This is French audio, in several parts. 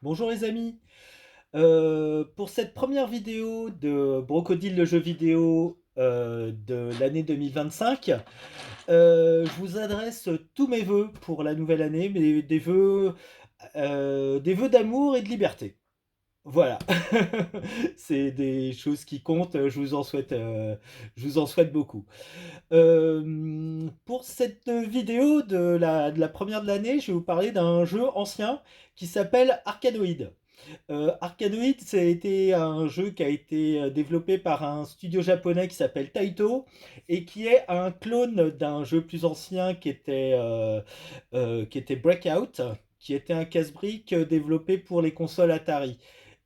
Bonjour les amis. Pour cette première vidéo de Brocodile le jeu vidéo de l'année 2025, je vous adresse tous mes vœux pour la nouvelle année, mais des vœux d'amour et de liberté. Voilà, c'est des choses qui comptent. Je vous en souhaite beaucoup. Pour cette vidéo de la première de l'année, je vais vous parler d'un jeu ancien qui s'appelle Arkanoid. Arkanoid, ça a été un jeu qui a été développé par un studio japonais qui s'appelle Taito et qui est un clone d'un jeu plus ancien qui était Breakout, qui était un casse-brique développé pour les consoles Atari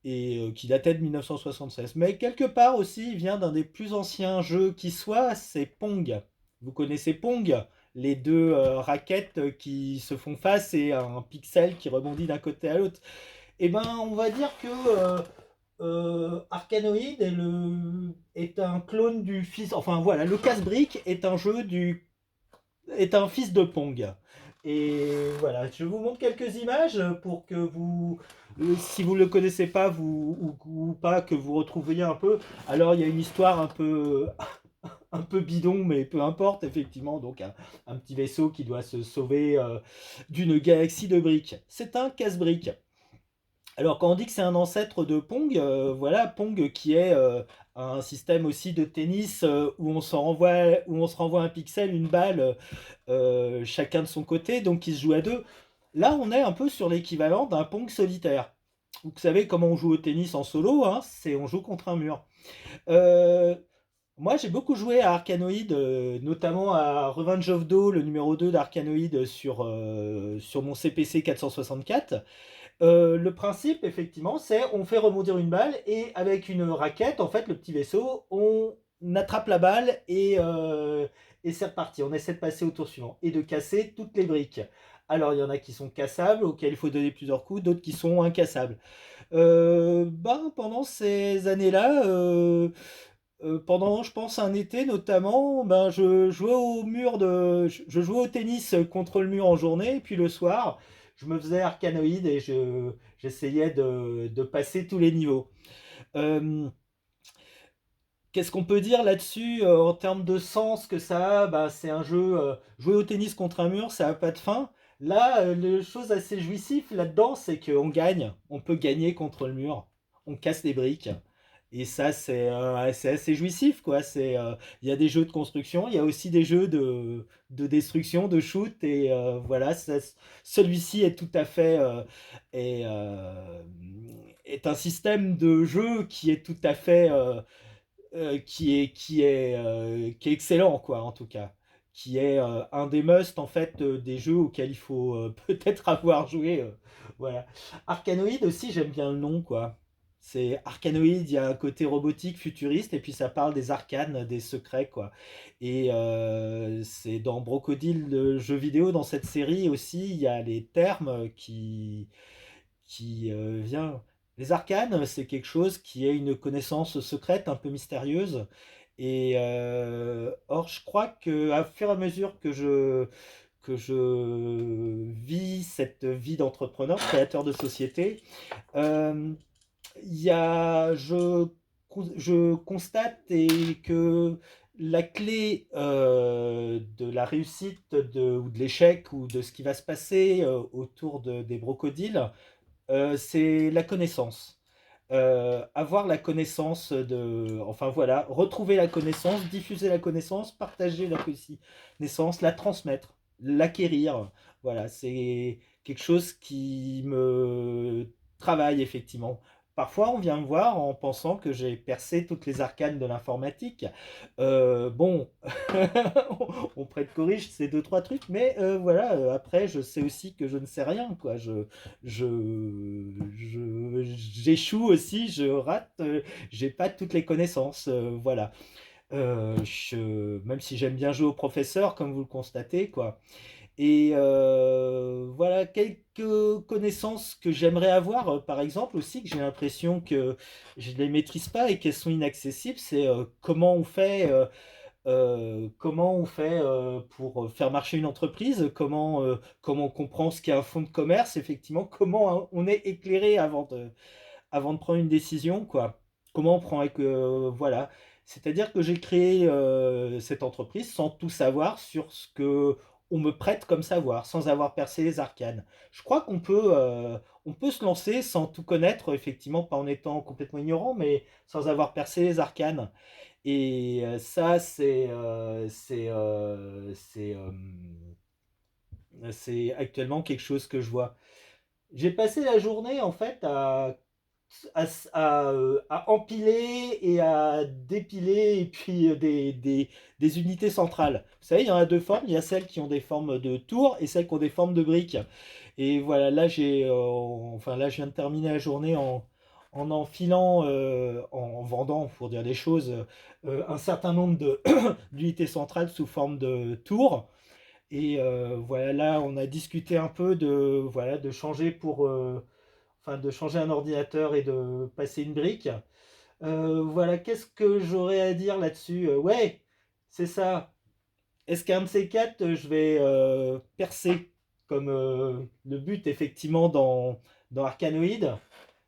et qui datait de 1976. Mais quelque part aussi, il vient d'un des plus anciens jeux qui soit, c'est Pong. Vous connaissez Pong? Les deux raquettes qui se font face et un pixel qui rebondit d'un côté à l'autre. Eh ben, on va dire que Arkanoid est un clone du fils. Enfin voilà, le casse-brique est un fils de Pong. Et voilà, je vous montre quelques images pour que si vous ne le connaissez pas, ou pas, que vous retrouviez un peu. Alors il y a une histoire un peu bidon, mais peu importe, effectivement. Donc un petit vaisseau qui doit se sauver d'une galaxie de briques. C'est un casse-brique. Alors quand on dit que c'est un ancêtre de Pong, voilà, Pong qui est un système aussi de tennis où on se renvoie un pixel, une balle, chacun de son côté, donc qui se joue à deux. Là, on est un peu sur l'équivalent d'un Pong solitaire. Vous savez comment on joue au tennis en solo, hein, c'est on joue contre un mur. Euh, Moi, j'ai beaucoup joué à Arkanoid, notamment à Revenge of Do, le numéro 2 d'Arkanoid sur mon CPC 464. Le principe, effectivement, c'est on fait rebondir une balle et avec une raquette, en fait, le petit vaisseau, on attrape la balle et c'est reparti. On essaie de passer au tour suivant et de casser toutes les briques. Alors, il y en a qui sont cassables, auxquels il faut donner plusieurs coups, d'autres qui sont incassables. Pendant ces années-là, pendant, je pense, un été notamment, je jouais je jouais au tennis contre le mur en journée, et puis le soir, je me faisais arcanoïde et j'essayais de passer tous les niveaux. Euh, Qu'est-ce qu'on peut dire là-dessus en termes de sens que ça a? Bah, c'est un jeu, jouer au tennis contre un mur, ça n'a pas de fin. Là, les choses assez jouissives là-dedans, c'est qu'on gagne, on peut gagner contre le mur, on casse les briques. Et ça, c'est assez jouissif, quoi. Il y a des jeux de construction, il y a aussi des jeux de destruction, de shoot, et voilà, celui-ci est tout à fait est, euh, est un système de jeu qui est tout à fait qui est excellent, quoi, en tout cas, qui est un des must, en fait, des jeux auxquels il faut peut-être avoir joué. Voilà. Arkanoid aussi, j'aime bien le nom, quoi. C'est Arkanoid, il y a un côté robotique, futuriste, et puis ça parle des arcanes, des secrets, quoi. Et c'est dans Brocodile, le jeu vidéo, dans cette série aussi, il y a les termes qui vient. Les arcanes, c'est quelque chose qui est une connaissance secrète, un peu mystérieuse. Et or, je crois que à fur et à mesure que je vis cette vie d'entrepreneur, créateur de société, euh, il y a, je constate que la clé de la réussite ou de l'échec ou de ce qui va se passer autour des brocodiles, c'est la connaissance. Avoir la connaissance enfin voilà, retrouver la connaissance, diffuser la connaissance, partager la connaissance, la transmettre, l'acquérir. Voilà, c'est quelque chose qui me travaille effectivement. Parfois, on vient me voir en pensant que j'ai percé toutes les arcanes de l'informatique. Bon, on prête corrige ces deux trois trucs, mais voilà. Après, je sais aussi que je ne sais rien, quoi. J'échoue aussi, je rate, j'ai pas toutes les connaissances, voilà. Même si j'aime bien jouer au professeur, comme vous le constatez, quoi. Et voilà quelques connaissances que j'aimerais avoir, par exemple aussi, que j'ai l'impression que je ne les maîtrise pas et qu'elles sont inaccessibles, c'est comment on fait. comment on fait pour faire marcher une entreprise, comment on comprend ce qu'est un fonds de commerce, effectivement, comment on est éclairé avant de prendre une décision, quoi. Comment on prend avec... voilà. C'est-à-dire que j'ai créé cette entreprise sans tout savoir sur ce que on me prête comme savoir, sans avoir percé les arcanes. Je crois on peut se lancer sans tout connaître, effectivement, pas en étant complètement ignorant, mais sans avoir percé les arcanes. Et ça, c'est actuellement quelque chose que je vois. J'ai passé la journée, en fait, à empiler et à dépiler et puis des unités centrales. Vous savez, il y en a deux formes. Il y a celles qui ont des formes de tours et celles qui ont des formes de briques. Et voilà, là, je viens de terminer la journée en enfilant, en vendant, pour dire des choses, un certain nombre d'unités centrales sous forme de tours. Et voilà, là, on a discuté un peu de changer de changer un ordinateur et de passer une brique. Voilà, qu'est-ce que j'aurais à dire là-dessus? Ouais, c'est ça. Est-ce qu'un de ces quatre, je vais percer comme le but, effectivement, dans Arcanoid,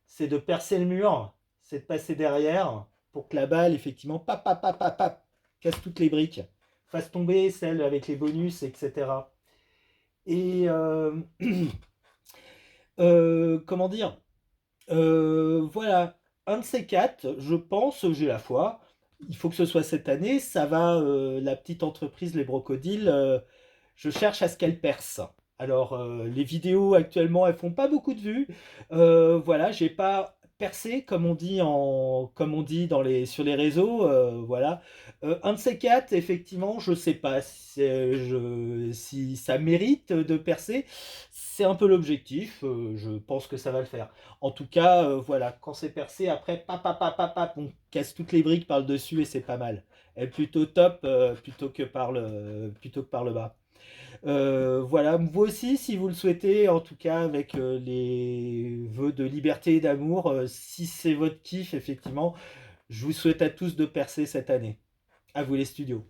c'est de percer le mur, c'est de passer derrière pour que la balle, effectivement, pap, pap, pap, pap, pap, casse toutes les briques, fasse tomber celles avec les bonus, etc. Et comment dire? Voilà, un de ces quatre, je pense, j'ai la foi. Il faut que ce soit cette année. Ça va, la petite entreprise Les Brocodiles. Je cherche à ce qu'elle perce. Alors, les vidéos actuellement, elles font pas beaucoup de vues. Voilà, j'ai pas percé comme on dit sur les réseaux. Voilà. Un de ces quatre, effectivement, je sais pas si ça mérite de percer. C'est un peu l'objectif. Je pense que ça va le faire. En tout cas, voilà, quand c'est percé, après, on casse toutes les briques par le dessus et c'est pas mal. Elle est plutôt top plutôt que par le bas. Voilà, vous aussi, si vous le souhaitez, en tout cas avec les vœux de liberté et d'amour, si c'est votre kiff, effectivement, je vous souhaite à tous de percer cette année. À vous les studios.